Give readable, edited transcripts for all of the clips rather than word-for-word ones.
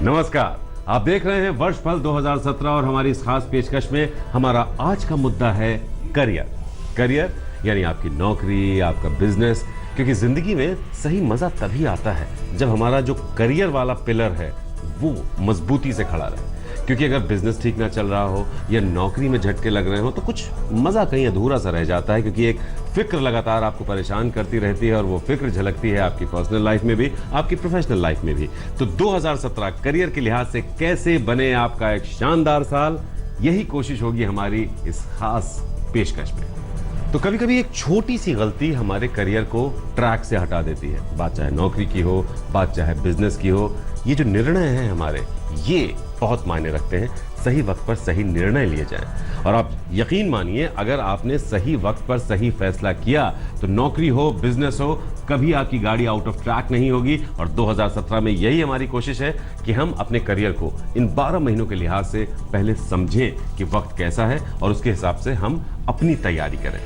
नमस्कार, आप देख रहे हैं वर्षफल 2017 और हमारी इस खास पेशकश में हमारा आज का मुद्दा है करियर। करियर यानी आपकी नौकरी, आपका बिजनेस, क्योंकि जिंदगी में सही मजा तभी आता है जब हमारा जो करियर वाला पिलर है वो मजबूती से खड़ा रहे। क्योंकि अगर बिजनेस ठीक ना चल रहा हो या नौकरी में झटके लग रहे हो तो कुछ मजा कहीं अधूरा सा रह जाता है, क्योंकि एक फिक्र लगातार आपको परेशान करती रहती है और वो फिक्र झलकती है आपकी पर्सनल लाइफ में भी, आपकी प्रोफेशनल लाइफ में भी। तो 2017 करियर के लिहाज से कैसे बने आपका एक शानदार साल, यही कोशिश होगी हमारी इस खास पेशकश में। तो कभी कभी एक छोटी सी गलती हमारे करियर को ट्रैक से हटा देती है, बात चाहे नौकरी की हो, बात चाहे बिजनेस की हो। ये जो निर्णय हैं हमारे, ये बहुत मायने रखते हैं। सही वक्त पर सही निर्णय लिए जाएं और आप यकीन मानिए, अगर आपने सही वक्त पर सही फैसला किया तो नौकरी हो, बिजनेस हो, कभी आपकी गाड़ी आउट ऑफ ट्रैक नहीं होगी। और 2017 में यही हमारी कोशिश है कि हम अपने करियर को इन 12 महीनों के लिहाज से पहले समझें कि वक्त कैसा है और उसके हिसाब से हम अपनी तैयारी करें।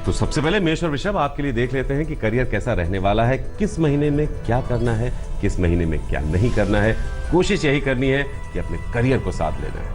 तो सबसे पहले मेष और वृषभ आपके लिए देख लेते हैं कि करियर कैसा रहने वाला है, किस महीने में क्या करना है, किस महीने में क्या नहीं करना है। कोशिश यही करनी है कि अपने करियर को साथ लेना है।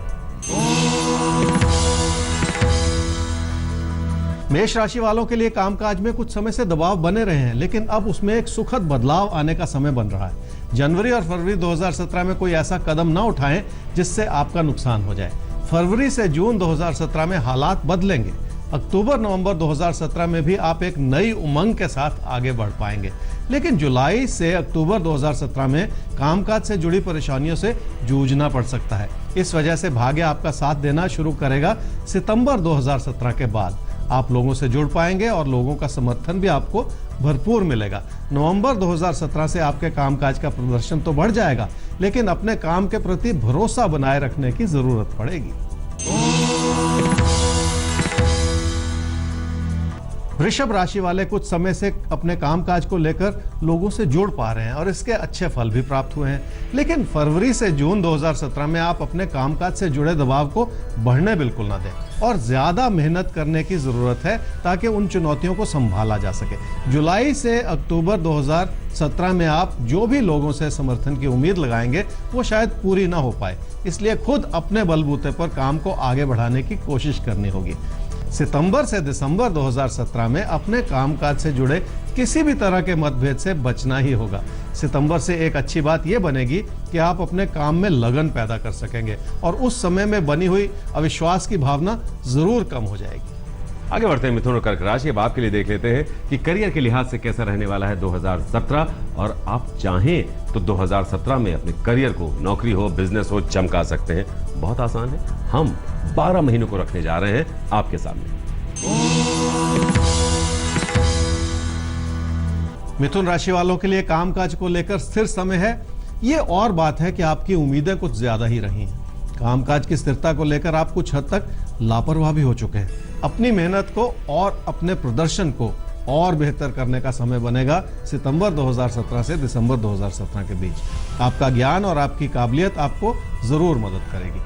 मेष राशि वालों के लिए कामकाज में कुछ समय से दबाव बने रहे हैं, लेकिन अब उसमें एक सुखद बदलाव आने का समय बन रहा है। जनवरी और फरवरी 2017 में कोई ऐसा कदम ना उठाएं जिससे आपका नुकसान हो जाए। फरवरी से जून 2017 में हालात बदलेंगे। अक्टूबर नवंबर 2017 में भी आप एक नई उमंग के साथ आगे बढ़ पाएंगे, लेकिन जुलाई से अक्टूबर 2017 में कामकाज से जुड़ी परेशानियों से जूझना पड़ सकता है। इस वजह से भाग्य आपका साथ देना शुरू करेगा। सितंबर 2017 के बाद आप लोगों से जुड़ पाएंगे और लोगों का समर्थन भी आपको भरपूर मिलेगा। नवंबर 2017 से आपके कामकाज का प्रदर्शन तो बढ़ जाएगा, लेकिन अपने काम के प्रति भरोसा बनाए रखने की जरूरत पड़ेगी। वृषभ राशि वाले कुछ समय से अपने कामकाज को लेकर लोगों से जुड़ पा रहे हैं और इसके अच्छे फल भी प्राप्त हुए हैं, लेकिन फरवरी से जून 2017 में आप अपने कामकाज से जुड़े दबाव को बढ़ने बिल्कुल ना दें और ज्यादा मेहनत करने की जरूरत है ताकि उन चुनौतियों को संभाला जा सके। जुलाई से अक्टूबर 2017 में आप जो भी लोगों से समर्थन की उम्मीद लगाएंगे वो शायद पूरी ना हो पाए, इसलिए खुद अपने बलबूते पर काम को आगे बढ़ाने की कोशिश करनी होगी। सितंबर से दिसंबर 2017 में अपने कामकाज से जुड़े किसी भी तरह के मतभेद से बचना ही होगा। सितंबर से एक अच्छी बात यह बनेगी कि आप अपने काम में लगन पैदा कर सकेंगे और उस समय में बनी हुई अविश्वास की भावना जरूर कम हो जाएगी। आगे बढ़ते हैं मिथुन और कर्क राशि। अब आपके लिए देख लेते हैं कि करियर के लिहाज से कैसा रहने वाला है 2017, और आप चाहें तो 2017 में अपने करियर को, नौकरी हो, बिजनेस हो, चमका सकते हैं। बहुत आसान है, हम 12 महीनों को रखने जा रहे हैं आपके सामने। मिथुन राशि वालों के लिए कामकाज को लेकर स्थिर समय है। ये और बात है कि आपकी उम्मीदें कुछ ज्यादा ही रही हैं। कामकाज की स्थिरता को लेकर आप कुछ हद तक लापरवाह भी हो चुके हैं। अपनी मेहनत को और अपने प्रदर्शन को और बेहतर करने का समय बनेगा सितंबर 2017 से दिसंबर 2017 के बीच। आपका ज्ञान और आपकी काबिलियत आपको जरूर मदद करेगी।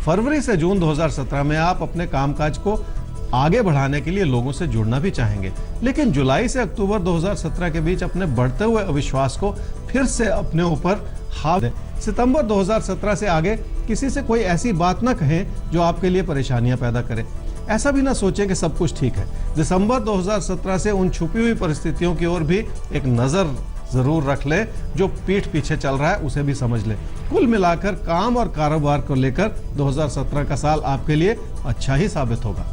फरवरी से जून 2017 में आप अपने कामकाज को आगे बढ़ाने के लिए लोगों से जुड़ना भी चाहेंगे, लेकिन जुलाई से अक्टूबर 2017 के बीच अपने बढ़ते हुए अविश्वास को फिर से अपने ऊपर हाथ दें। सितंबर 2017 से आगे किसी से कोई ऐसी बात ना कहें जो आपके लिए परेशानियां पैदा करे। ऐसा भी ना सोचें कि सब कुछ ठीक है। दिसंबर 2017 से उन छुपी हुई परिस्थितियों की ओर भी एक नजर जरूर रख ले, जो पीठ पीछे चल रहा है उसे भी समझ ले। कुल मिलाकर काम और कारोबार को लेकर 2017 का साल आपके लिए अच्छा ही साबित होगा।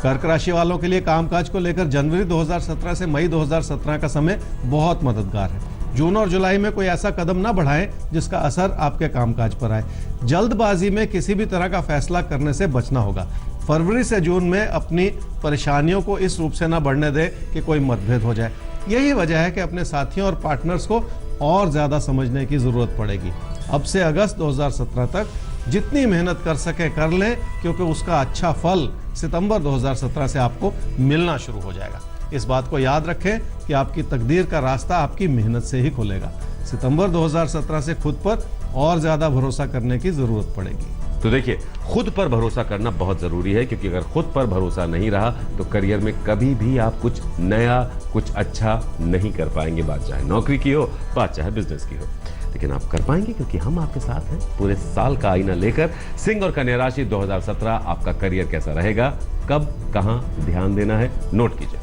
कर्क राशि वालों के लिए कामकाज को लेकर जनवरी 2017 से मई 2017 का समय बहुत मददगार है। जून और जुलाई में कोई ऐसा कदम ना बढ़ाएं जिसका असर आपके कामकाज पर आए। जल्दबाजी में किसी भी तरह का फैसला करने से बचना होगा। फरवरी से जून में अपनी परेशानियों को इस रूप से ना बढ़ने दे कि कोई मतभेद हो जाए। यही वजह है कि अपने साथियों और पार्टनर्स को और ज्यादा समझने की जरूरत पड़ेगी। अब से अगस्त 2017 तक जितनी मेहनत कर सके कर लें, क्योंकि उसका अच्छा फल सितंबर 2017 से आपको मिलना शुरू हो जाएगा। इस बात को याद रखें कि आपकी तकदीर का रास्ता आपकी मेहनत से ही खुलेगा। सितंबर 2017 से खुद पर और ज्यादा भरोसा करने की जरूरत पड़ेगी। तो देखिए, खुद पर भरोसा करना बहुत जरूरी है, क्योंकि अगर खुद पर भरोसा नहीं रहा तो करियर में कभी भी आप कुछ नया, कुछ अच्छा नहीं कर पाएंगे। बात चाहे नौकरी की हो, बात चाहे बिजनेस की हो, लेकिन आप कर पाएंगे क्योंकि हम आपके साथ हैं पूरे साल का आईना लेकर। सिंह और कन्या राशि 2017 आपका करियर कैसा रहेगा, कब, कहां ध्यान देना है, नोट कीजिए।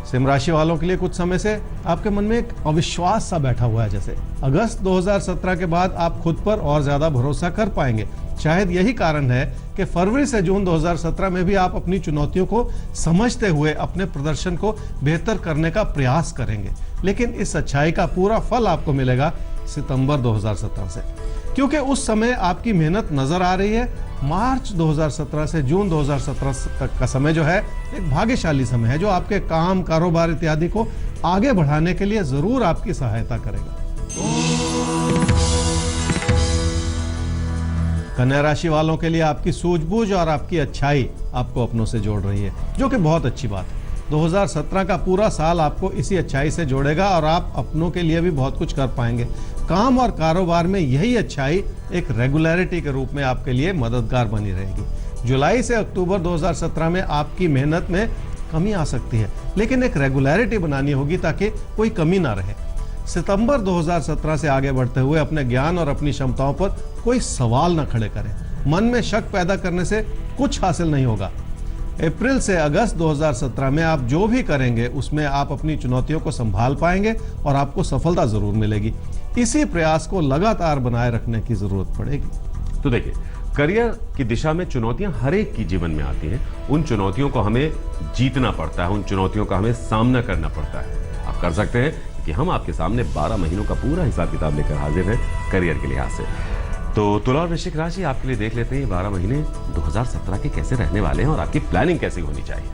सिंह राशि वालों के लिए कुछ समय से आपके मन में एक अविश्वास सा बैठा हुआ है। जैसे अगस्त 2017 के बाद आप खुद पर और ज्यादा भरोसा कर पाएंगे। शायद यही कारण है कि फरवरी से जून 2017 में भी आप अपनी चुनौतियों को समझते हुए अपने प्रदर्शन को बेहतर करने का प्रयास करेंगे। लेकिन इस अच्छाई का पूरा फल आपको मिलेगा सितंबर 2017 से, क्योंकि उस समय आपकी मेहनत नजर आ रही है। मार्च 2017 से जून 2017 तक का समय जो है एक भाग्यशाली समय है, जो आपके काम, कारोबार इत्यादि को आगे बढ़ाने के लिए जरूर आपकी सहायता करेगा। कन्या राशि वालों के लिए आपकी सूझबूझ और आपकी अच्छाई आपको अपनों से जोड़ रही है, जो कि बहुत अच्छी बात है। 2017 का पूरा साल आपको इसी अच्छाई से जोड़ेगा और आप अपनों के लिए भी बहुत कुछ कर पाएंगे। काम और कारोबार में यही अच्छाई एक रेगुलरिटी के रूप में आपके लिए मददगार बनी रहेगी। जुलाई से अक्टूबर 2017 में आपकी मेहनत में कमी आ सकती है, लेकिन एक रेगुलरिटी बनानी होगी ताकि कोई कमी ना रहे। सितंबर 2017 से आगे बढ़ते हुए अपने ज्ञान और अपनी क्षमताओं पर कोई सवाल न खड़े करें। मन में शक पैदा करने से कुछ हासिल नहीं होगा। अप्रैल से अगस्त 2017 में आप जो भी करेंगे उसमें आप अपनी चुनौतियों को संभाल पाएंगे और आपको सफलता जरूर मिलेगी। इसी प्रयास को लगातार बनाए रखने की जरूरत पड़ेगी। तो देखिए, करियर की दिशा में चुनौतियां हर एक की जीवन में आती हैं। उन चुनौतियों को हमें जीतना पड़ता है, उन चुनौतियों का हमें सामना करना पड़ता है। आप कर सकते हैं कि हम आपके सामने 12 महीनों का पूरा हिसाब किताब लेकर हाजिर हैं करियर के लिहाज से। तो तुला और वृश्चिक राशि आपके लिए देख लेते हैं 12 महीने 2017 के कैसे रहने वाले हैं और आपकी प्लानिंग कैसी होनी चाहिए।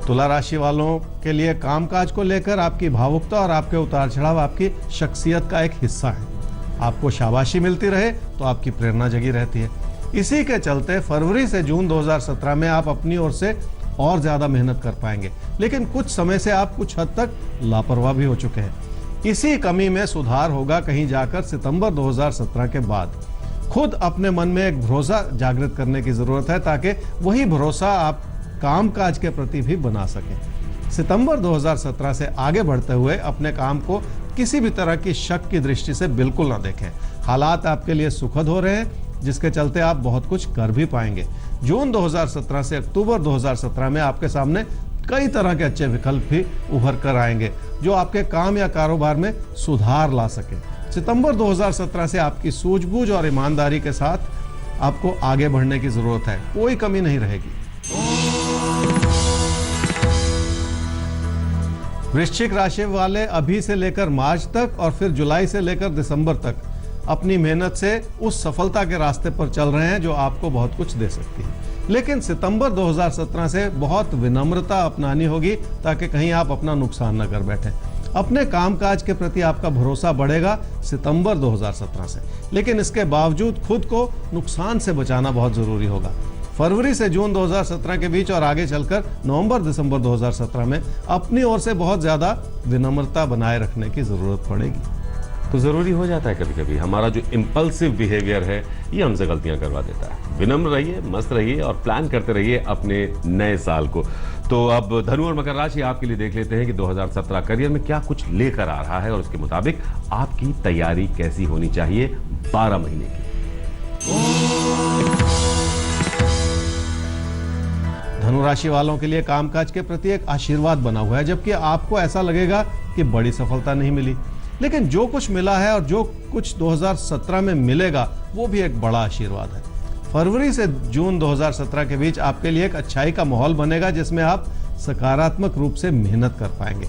तुला राशि वालों के लिए कामकाज को लेकर आपकी भावुकता और आपके उतार चढ़ाव आपकी शख्सियत का एक हिस्सा है। आपको शाबाशी मिलती रहे तो आपकी प्रेरणा जगी रहती है। इसी के चलते फरवरी से जून 2017 में आप अपनी ओर से और ज्यादा मेहनत कर पाएंगे, लेकिन कुछ समय से आप कुछ हद तक लापरवाह भी हो चुके हैं। इसी कमी में सुधार होगा कहीं जाकर सितंबर 2017 के बाद। खुद अपने मन में एक भरोसा जागृत करने की जरूरत है, ताकि वही भरोसा आप कामकाज के प्रति भी बना सकें। सितंबर 2017 से आगे बढ़ते हुए अपने काम को किसी भी तरह की शक की दृष्टि से बिल्कुल ना देखें। हालात आपके लिए सुखद हो रहे हैं, जिसके चलते आप बहुत कुछ कर भी पाएंगे। जून 2017 से अक्टूबर 2017 में आपके सामने कई तरह के अच्छे विकल्प भी उभर कर आएंगे, जो आपके काम या कारोबार में सुधार ला सके। सितंबर 2017 से आपकी सूझबूझ और ईमानदारी के साथ आपको आगे बढ़ने की जरूरत है, कोई कमी नहीं रहेगी। वृश्चिक राशि वाले अभी से लेकर मार्च तक और फिर जुलाई से लेकर दिसंबर तक अपनी मेहनत से उस सफलता के रास्ते पर चल रहे हैं जो आपको बहुत कुछ दे सकती है। लेकिन सितंबर 2017 से बहुत विनम्रता अपनानी होगी, ताकि कहीं आप अपना नुकसान न कर बैठें। अपने कामकाज के प्रति आपका भरोसा बढ़ेगा सितंबर 2017 से, लेकिन इसके बावजूद खुद को नुकसान से बचाना बहुत जरूरी होगा। फरवरी से जून 2017 के बीच और आगे चलकर नवंबर दिसंबर 2017 में अपनी ओर से बहुत ज्यादा विनम्रता बनाए रखने की जरूरत पड़ेगी। तो जरूरी हो जाता है कभी कभी, हमारा जो इम्पल्सिव बिहेवियर है ये हमसे गलतियां करवा देता है। विनम्र रहिए, मस्त रहिए और प्लान करते रहिए अपने नए साल को। तो अब धनु और मकर राशि आपके लिए देख लेते हैं कि 2017 करियर में क्या कुछ लेकर आ रहा है और उसके मुताबिक आपकी तैयारी कैसी होनी चाहिए 12 महीने की। धनु राशि वालों के लिए कामकाज के प्रति एक आशीर्वाद बना हुआ है, जबकि आपको ऐसा लगेगा कि बड़ी सफलता नहीं मिली, लेकिन जो कुछ मिला है और जो कुछ 2017 में मिलेगा वो भी एक बड़ा आशीर्वाद है। फरवरी से जून 2017 के बीच आपके लिए एक अच्छाई का माहौल बनेगा, जिसमें आप सकारात्मक रूप से मेहनत कर पाएंगे।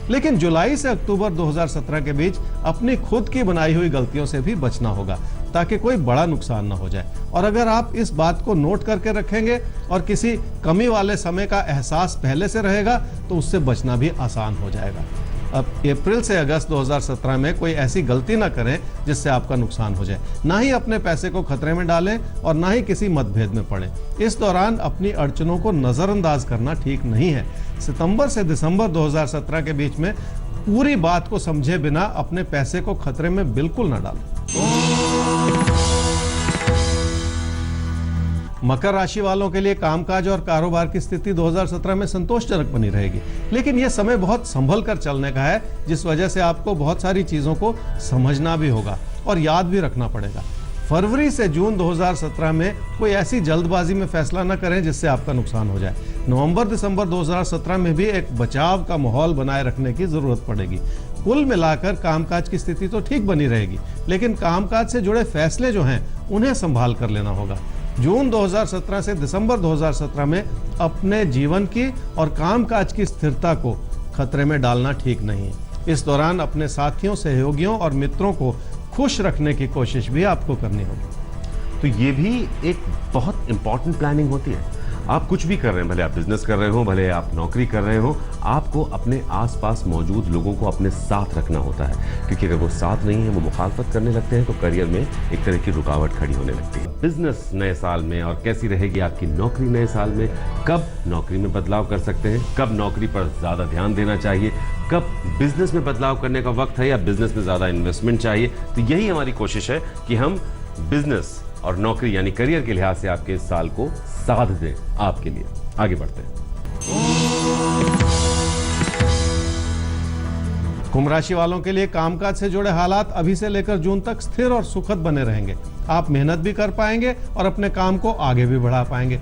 लेकिन जुलाई से अक्टूबर 2017 के बीच अपनी खुद की बनाई हुई गलतियों से भी बचना होगा, ताकि कोई बड़ा नुकसान ना हो जाए। और अगर आप इस बात को नोट करके रखेंगे और किसी कमी वाले समय का एहसास पहले से रहेगा तो उससे बचना भी आसान हो जाएगा। अब अप्रैल से अगस्त 2017 में कोई ऐसी गलती ना करें जिससे आपका नुकसान हो जाए। ना ही अपने पैसे को खतरे में डालें और ना ही किसी मतभेद में पड़ें। इस दौरान अपनी अड़चनों को नजरअंदाज करना ठीक नहीं है। सितंबर से दिसंबर 2017 के बीच में पूरी बात को समझे बिना अपने पैसे को खतरे में बिल्कुल ना डालें। मकर राशि वालों के लिए कामकाज और कारोबार की स्थिति 2017 में संतोषजनक बनी रहेगी, लेकिन यह समय बहुत संभल कर चलने का है, जिस वजह से आपको बहुत सारी चीजों को समझना भी होगा और याद भी रखना पड़ेगा। फरवरी से जून 2017 में कोई ऐसी जल्दबाजी में फैसला न करें जिससे आपका नुकसान हो जाए। नवंबर दिसंबर 2017 में भी एक बचाव का माहौल बनाए रखने की जरूरत पड़ेगी। कुल मिलाकर कामकाज की स्थिति तो ठीक बनी रहेगी, लेकिन कामकाज से जुड़े फैसले जो हैं उन्हें संभाल कर लेना होगा। जून 2017 से दिसंबर 2017 में अपने जीवन की और कामकाज की स्थिरता को खतरे में डालना ठीक नहीं है। इस दौरान अपने साथियों, सहयोगियों और मित्रों को खुश रखने की कोशिश भी आपको करनी होगी। तो ये भी एक बहुत इंपॉर्टेंट प्लानिंग होती है। आप कुछ भी कर रहे हैं, भले आप बिजनेस कर रहे हो, भले आप नौकरी कर रहे हो, आपको अपने आसपास मौजूद लोगों को अपने साथ रखना होता है, क्योंकि अगर वो साथ नहीं है, वो मुखालफत करने लगते हैं, तो करियर में एक तरह की रुकावट खड़ी होने लगती है। बिजनेस नए साल में और कैसी रहेगी आपकी नौकरी नए साल में, कब नौकरी में बदलाव कर सकते हैं, कब नौकरी पर ज़्यादा ध्यान देना चाहिए, कब बिजनेस में बदलाव करने का वक्त है या बिजनेस में ज़्यादा इन्वेस्टमेंट चाहिए, तो यही हमारी कोशिश है कि हम बिजनेस और नौकरी यानी करियर के लिहाज से आपके इस साल को साध दें आपके लिए। आगे बढ़ते हैं। कुंभ राशि वालों के लिए कामकाज से जुड़े हालात अभी से लेकर जून तक स्थिर और सुखद बने रहेंगे। आप मेहनत भी कर पाएंगे और अपने काम को आगे भी बढ़ा पाएंगे।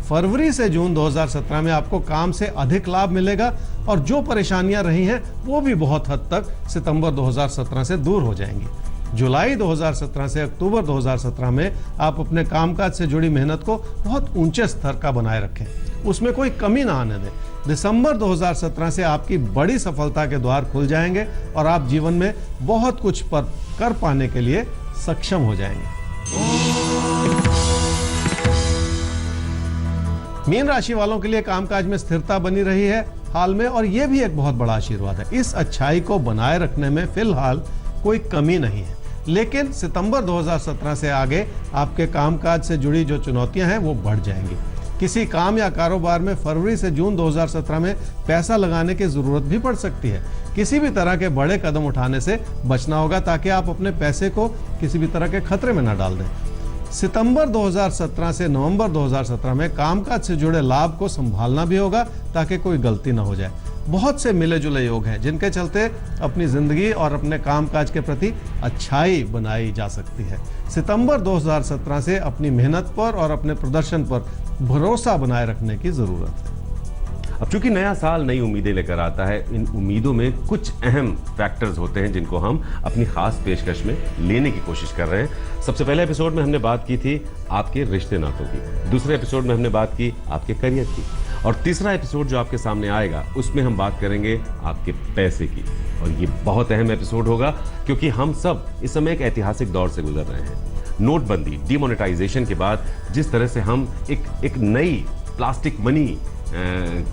फरवरी से जून 2017 में आपको काम से अधिक लाभ मिलेगा और जो परेशानियां रही हैं वो भी बहुत हद तक सितंबर 2017 से दूर हो जाएंगी। जुलाई 2017 से अक्टूबर 2017 में आप अपने कामकाज से जुड़ी मेहनत को बहुत ऊंचे स्तर का बनाए रखें, उसमें कोई कमी ना आने दें। दिसंबर 2017 से आपकी बड़ी सफलता के द्वार खुल जाएंगे और आप जीवन में बहुत कुछ कर पाने के लिए सक्षम हो जाएंगे। मीन राशि वालों के लिए कामकाज में स्थिरता बनी रही है हाल में, और यह भी एक बहुत बड़ा आशीर्वाद है। इस अच्छाई को बनाए रखने में फिलहाल कोई कमी नहीं है, लेकिन सितंबर 2017 से आगे आपके कामकाज से जुड़ी जो चुनौतियां हैं वो बढ़ जाएंगी। किसी काम या कारोबार में फरवरी से जून 2017 में पैसा लगाने की जरूरत भी पड़ सकती है। किसी भी तरह के बड़े कदम उठाने से बचना होगा ताकि आप अपने पैसे को किसी भी तरह के खतरे में न डाल दें। सितंबर 2017 से नवंबर 2017 में कामकाज से जुड़े लाभ को संभालना भी होगा ताकि कोई गलती ना हो जाए। बहुत से मिले जुले योग हैं जिनके चलते अपनी जिंदगी और अपने कामकाज के प्रति अच्छाई बनाई जा सकती है। सितंबर 2017 से अपनी मेहनत पर और अपने प्रदर्शन पर भरोसा बनाए रखने की जरूरत है। अब चूंकि नया साल नई उम्मीदें लेकर आता है, इन उम्मीदों में कुछ अहम फैक्टर्स होते हैं जिनको हम अपनी खास पेशकश में लेने की कोशिश कर रहे हैं। सबसे पहले एपिसोड में हमने बात की थी आपके रिश्ते नातों की, दूसरे एपिसोड में हमने बात की आपके करियर की, और तीसरा एपिसोड जो आपके सामने आएगा उसमें हम बात करेंगे आपके पैसे की। और ये बहुत अहम एपिसोड होगा क्योंकि हम सब इस समय एक ऐतिहासिक दौर से गुजर रहे हैं। नोटबंदी, डिमोनेटाइजेशन के बाद जिस तरह से हम एक नई प्लास्टिक मनी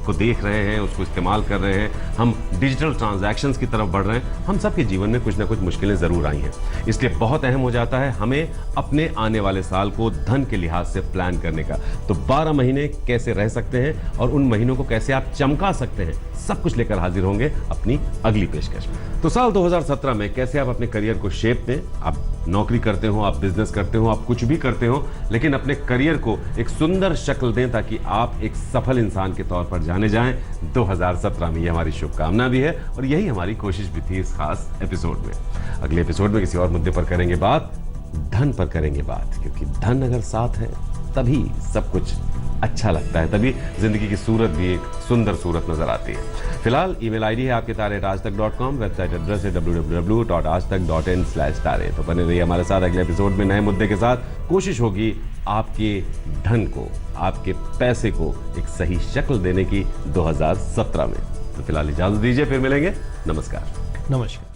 को देख रहे हैं, उसको इस्तेमाल कर रहे हैं, हम डिजिटल ट्रांजैक्शंस की तरफ बढ़ रहे हैं, हम सबके जीवन में कुछ ना कुछ मुश्किलें ज़रूर आई हैं। इसलिए बहुत अहम हो जाता है हमें अपने आने वाले साल को धन के लिहाज से प्लान करने का। तो 12 महीने कैसे रह सकते हैं और उन महीनों को कैसे आप चमका सकते हैं, सब कुछ लेकर हाजिर होंगे अपनी अगली पेशकश में। तो साल 2017 में कैसे आप अपने करियर को शेप दें। आप नौकरी करते हो, आप बिजनेस करते हो, आप कुछ भी करते हो, लेकिन अपने करियर को एक सुंदर शक्ल दें ताकि आप एक सफल इंसान के तौर पर जाने जाएं। 2017 में ये हमारी शुभकामना भी है और यही हमारी कोशिश भी थी इस खास एपिसोड में। अगले एपिसोड में किसी और मुद्दे पर करेंगे बात, धन पर करेंगे बात, क्योंकि धन अगर साथ है तभी सब कुछ अच्छा लगता है, तभी जिंदगी की सूरत भी एक सुंदर सूरत नजर आती है। फिलहाल ईमेल आईडी है आपके तारे@aajtak.com, वेबसाइट एड्रेस है www.aajtak.in/तारे। तो बने रहिए हमारे साथ अगले एपिसोड में नए मुद्दे के साथ। कोशिश होगी आपके धन को, आपके पैसे को एक सही शक्ल देने की 2017 में। तो फिलहाल इजाजत दीजिए, फिर मिलेंगे। नमस्कार। नमस्कार।